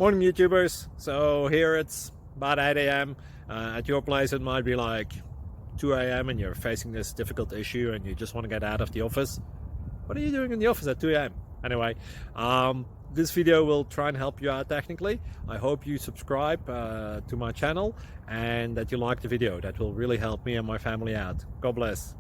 Morning YouTubers. So here it's about 8 a.m. At your place it might be like 2 a.m. and you're facing this difficult issue and you just want to get out of the office. What are you doing in the office at 2 a.m.? Anyway, this video will try and help you out technically. I hope you subscribe to my channel and that you like the video. That will really help me and my family out. God bless.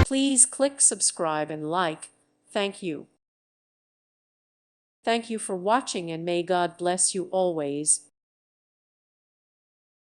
Please click subscribe and like. Thank you. Thank you for watching and may God bless you always.